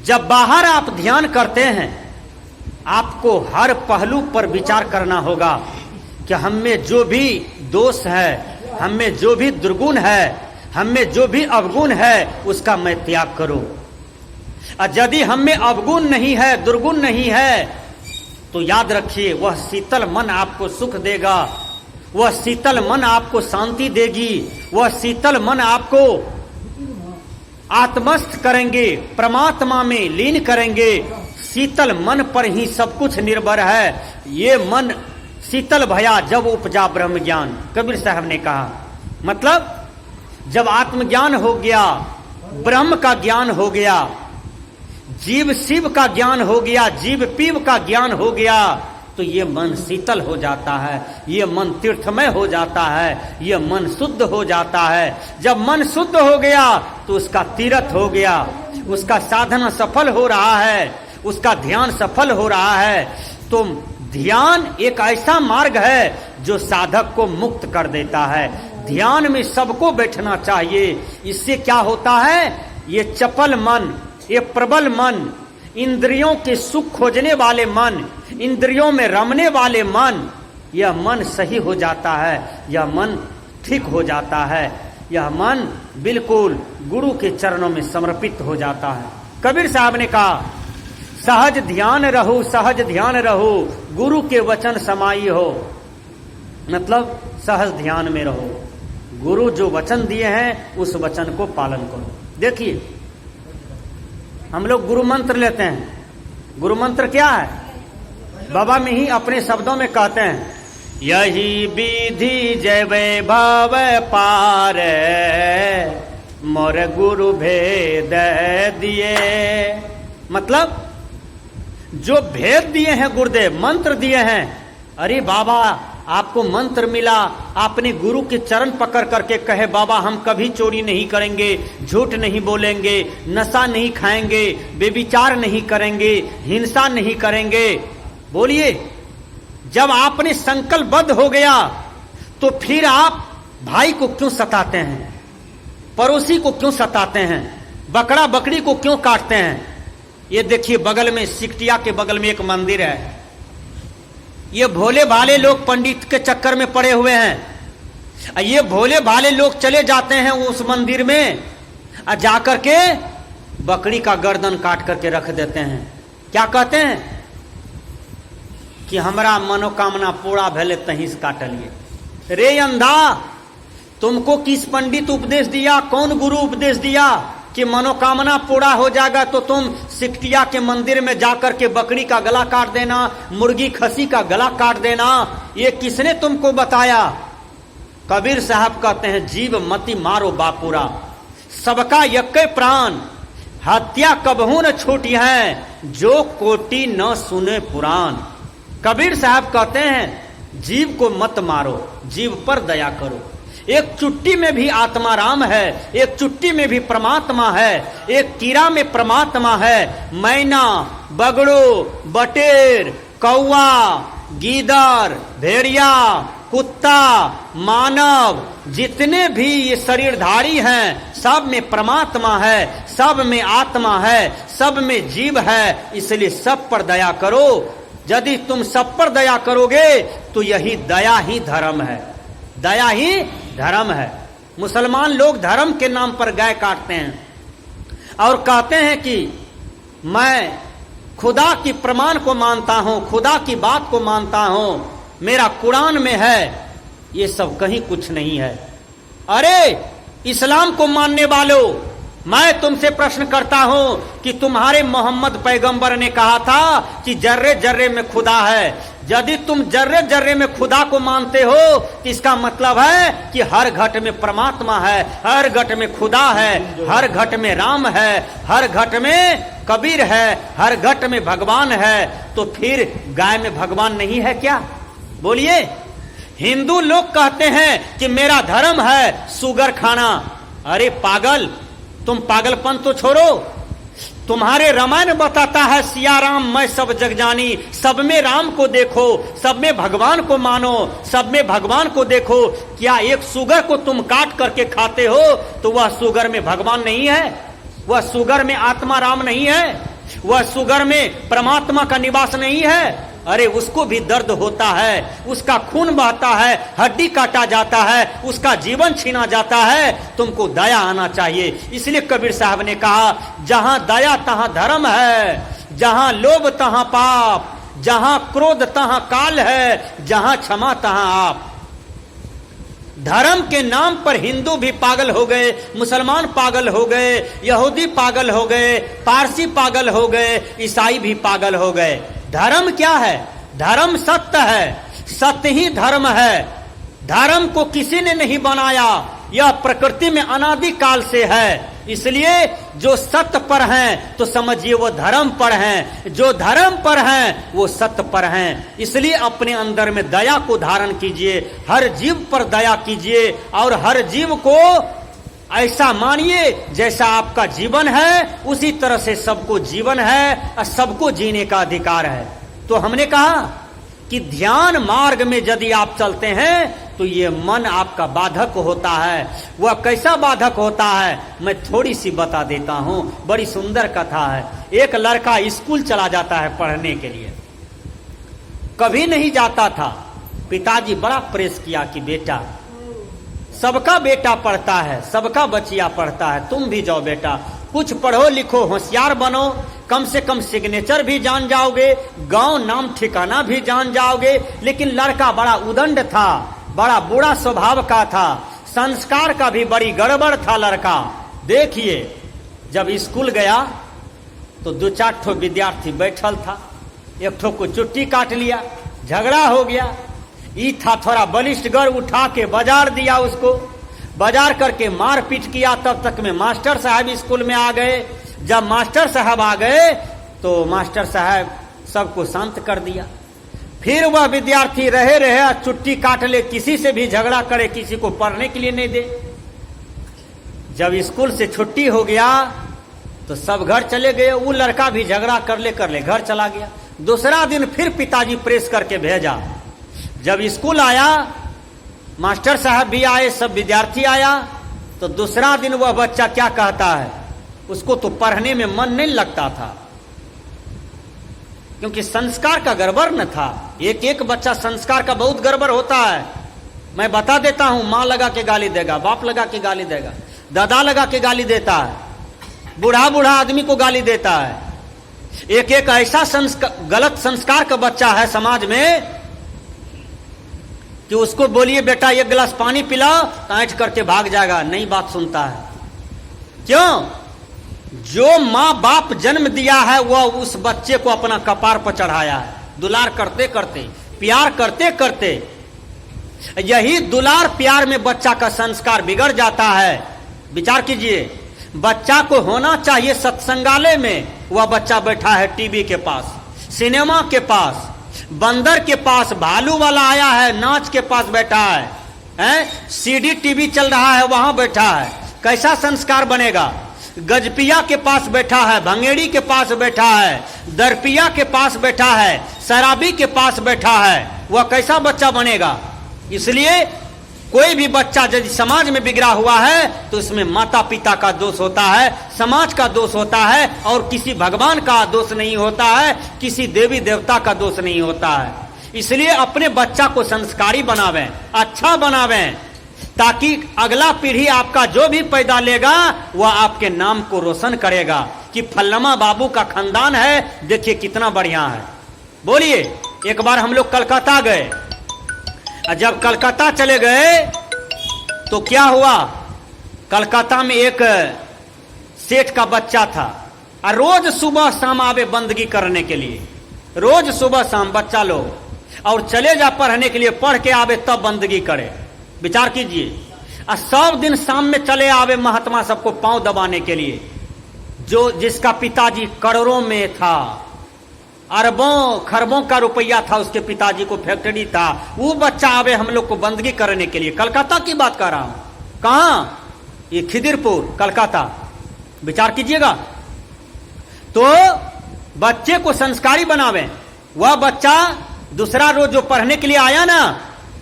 जब बाहर आप ध्यान करते हैं, आपको हर पहलू पर विचार करना होगा कि हम में जो भी दोष है, हम में जो भी दुर्गुण है, हम में जो भी अवगुण है, उसका मैं त्याग करूं। और यदि हम में अवगुण नहीं है, दुर्गुण नहीं है, तो याद रखिए वह शीतल मन आपको सुख देगा, वह शीतल मन आपको शांति देगी, वह शीतल मन आपको आत्मस्थ करेंगे, परमात्मा में लीन करेंगे। शीतल मन पर ही सब कुछ निर्भर है। ये मन शीतल भया जब उपजा ब्रह्म ज्ञान, कबीर साहब ने कहा। मतलब जब आत्मज्ञान हो गया, ब्रह्म का ज्ञान हो गया, जीव शिव का ज्ञान हो गया, जीव पीव का ज्ञान हो गया, तो ये मन शीतल हो जाता है, ये मन तीर्थमय हो जाता है, ये मन शुद्ध हो जाता है। जब मन शुद्ध हो गया तो उसका तीर्थ हो गया, उसका साधना सफल हो रहा है, उसका ध्यान सफल हो रहा है। तो ध्यान एक ऐसा मार्ग है जो साधक को मुक्त कर देता है। ध्यान में सबको बैठना चाहिए। इससे क्या होता है, ये चपल मन, ये प्रबल मन, इंद्रियों के सुख खोजने वाले मन, इंद्रियों में रमने वाले मन, यह मन सही हो जाता है, यह मन ठीक हो जाता है, यह मन बिल्कुल गुरु के चरणों में समर्पित हो जाता है। कबीर साहब ने कहा, सहज ध्यान रहो, सहज ध्यान रहो, गुरु के वचन समाई हो। मतलब सहज ध्यान में रहो, गुरु जो वचन दिए हैं उस वचन को पालन करो। देखिए हम लोग गुरु मंत्र लेते हैं। गुरु मंत्र क्या है? बाबा में ही अपने शब्दों में कहते हैं, यही विधि जय वैभव पार, मोर गुरु भेद दिए। मतलब जो भेद दिए हैं गुरुदेव, मंत्र दिए हैं। अरे बाबा आपको मंत्र मिला, आपने गुरु के चरण पकड़ करके कहे, बाबा हम कभी चोरी नहीं करेंगे, झूठ नहीं बोलेंगे, नशा नहीं खाएंगे, बेविचार नहीं करेंगे, हिंसा नहीं करेंगे। बोलिए, जब आपने संकल्पबद्ध हो गया तो फिर आप भाई को क्यों सताते हैं, पड़ोसी को क्यों सताते हैं, बकरा बकरी को क्यों काटते हैं? ये देखिए बगल में, सिकटिया के बगल में एक मंदिर है। ये भोले भाले लोग पंडित के चक्कर में पड़े हुए हैं। ये भोले भाले लोग चले जाते हैं उस मंदिर में, जाकर के बकरी का गर्दन काट करके रख देते हैं। क्या कहते हैं कि हमारा मनोकामना पूरा भले तहीं से काटलिए। रे अंधा, तुमको किस पंडित उपदेश दिया, कौन गुरु उपदेश दिया कि मनोकामना पूरा हो जाएगा तो तुम सिकटिया के मंदिर में जाकर के बकरी का गला काट देना, मुर्गी खसी का गला काट देना? ये किसने तुमको बताया? कबीर साहब कहते हैं, जीव मति मारो बापुरा, सबका यक्के प्राण, हत्या कबहू न छूटी है, जो कोटि न सुने पुराण। कबीर साहब कहते हैं, जीव को मत मारो, जीव पर दया करो। एक चुट्टी में भी आत्मा राम है, एक चुट्टी में भी परमात्मा है, एक कीड़ा में परमात्मा है। मैना, बगड़ो, बटेर, कौवा, गीदड़, भेड़िया, कुत्ता, मानव, जितने भी ये शरीरधारी हैं, सब में परमात्मा है, सब में आत्मा है, सब में जीव है। इसलिए सब पर दया करो। यदि तुम सब पर दया करोगे तो यही दया ही धर्म है, दया ही धर्म है। मुसलमान लोग धर्म के नाम पर गाय काटते हैं और कहते हैं कि मैं खुदा की प्रमाण को मानता हूं, खुदा की बात को मानता हूं, मेरा कुरान में है। ये सब कहीं कुछ नहीं है। अरे इस्लाम को मानने वालों, मैं तुमसे प्रश्न करता हूं कि तुम्हारे मोहम्मद पैगंबर ने कहा था कि जर्रे जर्रे में खुदा है। यदि तुम जर्रे जर्रे में खुदा को मानते हो तो इसका मतलब है कि हर घट में परमात्मा है, हर घट में खुदा है, हर घट में राम है, हर घट में कबीर है, हर घट में भगवान है। तो फिर गाय में भगवान नहीं है क्या? बोलिए। हिंदू लोग कहते हैं कि मेरा धर्म है सुगर खाना। अरे पागल, तुम पागलपन तो छोड़ो। तुम्हारे रामायण बताता है सिया राम मैं सब जग जानी, सब में राम को देखो, सब में भगवान को मानो, सब में भगवान को देखो। क्या एक सुगर को तुम काट करके खाते हो तो वह सुगर में भगवान नहीं है? वह सुगर में आत्मा राम नहीं है? वह शुगर में परमात्मा का निवास नहीं है? अरे उसको भी दर्द होता है, उसका खून बहता है, हड्डी काटा जाता है, उसका जीवन छीना जाता है। तुमको दया आना चाहिए। इसलिए कबीर साहब ने कहा, जहां दया तहां धर्म है, जहां लोभ तहां पाप, जहां क्रोध तहां काल है, जहां क्षमा तहां आप। धर्म के नाम पर हिंदू भी पागल हो गए, मुसलमान पागल हो गए, यहूदी पागल हो गए, पारसी पागल हो गए, ईसाई भी पागल हो गए। धर्म क्या है? धर्म सत्य है, सत्य ही धर्म है। धर्म को किसी ने नहीं बनाया, यह प्रकृति में अनादि काल से है। इसलिए जो सत्य पर हैं तो समझिए वो धर्म पर हैं, जो धर्म पर हैं वो सत्य पर हैं। इसलिए अपने अंदर में दया को धारण कीजिए, हर जीव पर दया कीजिए और हर जीव को ऐसा मानिए जैसा आपका जीवन है उसी तरह से सबको जीवन है और सबको जीने का अधिकार है। तो हमने कहा कि ध्यान मार्ग में यदि आप चलते हैं तो ये मन आपका बाधक होता है। वह कैसा बाधक होता है मैं थोड़ी सी बता देता हूं। बड़ी सुंदर कथा है। एक लड़का स्कूल चला जाता है पढ़ने के लिए, कभी नहीं जाता था। पिताजी बड़ा प्रेस किया कि बेटा, सबका बेटा पढ़ता है, सबका बचिया पढ़ता है, तुम भी जाओ बेटा, कुछ पढ़ो लिखो, होशियार बनो, कम से कम सिग्नेचर भी जान जाओगे, गांव नाम ठिकाना भी जान जाओगे। लेकिन लड़का बड़ा उदंड था, बड़ा बुरा स्वभाव का था, संस्कार का भी बड़ी गड़बड़ था लड़का। देखिए जब स्कूल गया तो 2-4 ठो विद्यार्थी बैठल था, एक ठो को चुट्टी काट लिया, झगड़ा हो गया। ई था थोड़ा बलिष्ठ गर, उठा के बाजार दिया उसको, बाजार करके मार पीट किया। तब तक में मास्टर साहब स्कूल में आ गए। जब मास्टर साहब आ गए तो मास्टर साहब सबको शांत कर दिया। फिर वह विद्यार्थी रहे रहे चुट्टी काट ले, किसी से भी झगड़ा करे, किसी को पढ़ने के लिए नहीं दे। जब स्कूल से छुट्टी हो गया तो सब घर चले गए। वो लड़का भी झगड़ा कर ले घर चला गया। दूसरा दिन फिर पिताजी प्रेस करके भेजा। जब स्कूल आया, मास्टर साहब भी आए, सब विद्यार्थी आया, तो दूसरा दिन वह बच्चा क्या कहता है, उसको तो पढ़ने में मन नहीं लगता था क्योंकि संस्कार का गड़बड़ न था। एक एक बच्चा संस्कार का बहुत गड़बड़ होता है। मैं बता देता हूं, माँ लगा के गाली देगा, बाप लगा के गाली देगा, दादा लगा के गाली देता है, बूढ़ा बूढ़ा आदमी को गाली देता है। एक एक ऐसा गलत संस्कार का बच्चा है समाज में कि उसको बोलिए बेटा 1 गिलास पानी पिलाओ तो ऐंठ करके भाग जाएगा, नहीं बात सुनता है। क्यों? जो माँ बाप जन्म दिया है वह उस बच्चे को अपना कपार पर चढ़ाया है, दुलार करते करते, प्यार करते करते। यही दुलार प्यार में बच्चा का संस्कार बिगड़ जाता है। विचार कीजिए, बच्चा को होना चाहिए सत्संगालय में, वह बच्चा बैठा है टीवी के पास, सिनेमा के पास, बंदर के पास, भालू वाला आया है नाच के पास बैठा है, सीडी टीवी चल रहा है वहां बैठा है। कैसा संस्कार बनेगा? गजपिया के पास बैठा है, भंगेड़ी के पास बैठा है, दरपिया के पास बैठा है, शराबी के पास बैठा है, वह कैसा बच्चा बनेगा? इसलिए कोई भी बच्चा यदि समाज में बिगड़ा हुआ है तो उसमें माता पिता का दोष होता है, समाज का दोष होता है, और किसी भगवान का दोष नहीं होता है, किसी देवी देवता का दोष नहीं होता है। इसलिए अपने बच्चा को संस्कारी बनावें, अच्छा बनावें, ताकि अगला पीढ़ी आपका जो भी पैदा लेगा वह आपके नाम को रोशन करेगा कि फल्लमा बाबू का खानदान है, देखिए कितना बढ़िया है। बोलिए, एक बार हम लोग कलकत्ता गए, जब कलकत्ता चले गए तो क्या हुआ, कलकत्ता में एक सेठ का बच्चा था और रोज सुबह शाम आवे बंदगी करने के लिए, रोज सुबह शाम बच्चा लोग, और चले जा पढ़ने के लिए, पढ़ के आवे तब बंदगी करे। विचार कीजिए, और सब दिन शाम में चले आवे महात्मा सबको पांव दबाने के लिए। जो जिसका पिताजी करोड़ों में था, अरबों खरबों का रुपया था उसके पिताजी को, फैक्ट्री था, वो बच्चा आवे हम लोग को बंदगी करने के लिए। कलकत्ता की बात कर रहा हूं, कहां? ये खिदिरपुर, कलकत्ता। विचार कीजिएगा। तो बच्चे को संस्कारी बनावे। वह बच्चा दूसरा रोज जो पढ़ने के लिए आया ना,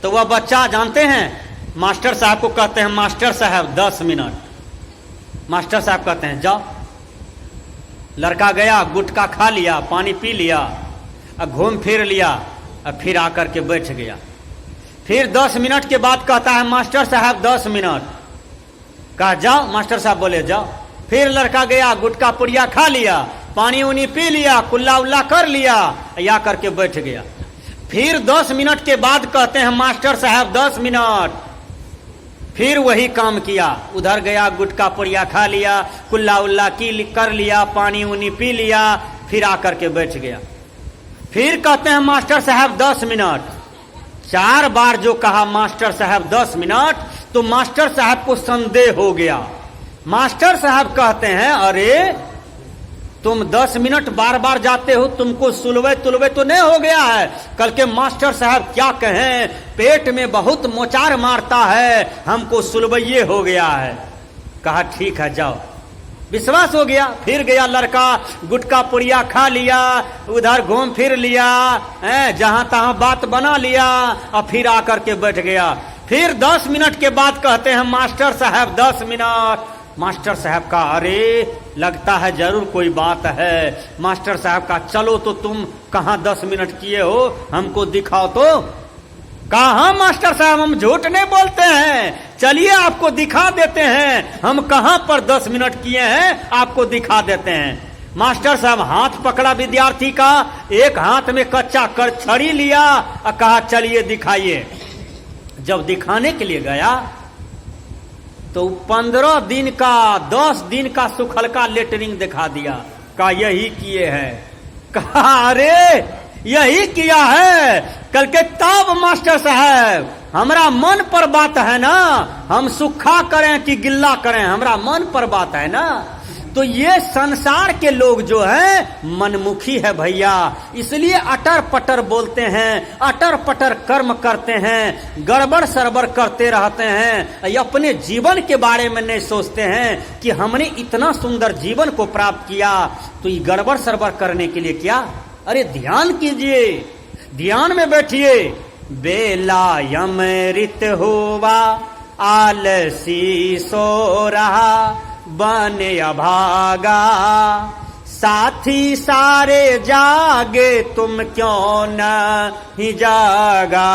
तो वह बच्चा जानते हैं मास्टर साहब को कहते हैं, मास्टर साहब 10 मिनट। मास्टर साहब कहते हैं जाओ, लड़का गया, गुटखा खा लिया, पानी पी लिया, अब घूम फिर लिया, अब फिर आकर के बैठ गया। फिर 10 मिनट के बाद कहता है मास्टर साहब 10 मिनट। कहा जाओ, मास्टर साहब बोले जाओ। फिर लड़का गया, गुटखा पुड़िया खा लिया, पानी उनी पी लिया, कुल्ला उल्ला कर लिया, या करके बैठ गया। फिर 10 मिनट के बाद कहते हैं मास्टर साहब 10 मिनट। फिर वही काम किया, उधर गया, गुटखा पुड़िया खा लिया, कुल्ला उल्ला की कर लिया, पानी उनी पी लिया, फिर आकर के बैठ गया। फिर कहते हैं मास्टर साहब 10 मिनट। 4 बार जो कहा मास्टर साहब 10 मिनट, तो मास्टर साहब को संदेह हो गया। मास्टर साहब कहते हैं अरे तुम 10 मिनट बार बार जाते हो, तुमको सुलवे तुलवे तो नहीं हो गया है? कल के मास्टर साहब क्या कहें, पेट में बहुत मोचार मारता है, हमको सुलवैये हो गया है। कहा ठीक है जाओ, विश्वास हो गया। फिर गया लड़का, गुटखा पुड़िया खा लिया, उधर घूम फिर लिया, जहां तहां बात बना लिया, और फिर आकर के बैठ गया। फिर 10 मिनट के बाद कहते हैं मास्टर साहब 10 मिनट। मास्टर साहब का अरे लगता है जरूर कोई बात है। मास्टर साहब का चलो तो तुम कहां 10 मिनट किए हो, हमको दिखाओ तो। कहा मास्टर साहब हम झूठ नहीं बोलते हैं, चलिए आपको दिखा देते हैं, हम कहां पर 10 मिनट किए हैं आपको दिखा देते हैं। मास्टर साहब हाथ पकड़ा विद्यार्थी का, एक हाथ में कच्चा कर छड़ी लिया और कहा चलिए दिखाइए। जब दिखाने के लिए गया तो 15 दिन का 10 दिन का सुखल का लेटरिंग दिखा दिया। कहा यही किए हैं। कहा अरे यही किया है। कल के तब मास्टर साहब हमारा मन पर बात है ना, हम सूखा करें कि गिल्ला करें, हमारा मन पर बात है ना। तो ये संसार के लोग जो हैं मनमुखी है भैया, इसलिए अटर पटर बोलते हैं, अटर पटर कर्म करते हैं, गड़बड़ सरबड़ करते रहते हैं, अपने जीवन के बारे में नहीं सोचते हैं कि हमने इतना सुंदर जीवन को प्राप्त किया, तो ये गड़बड़ सरबड़ करने के लिए क्या? अरे ध्यान कीजिए, ध्यान में बैठिए। बेला यमृत हुआ आलसी सो रहा, बने अभागा साथी सारे जागे, तुम क्यों नहीं जागा।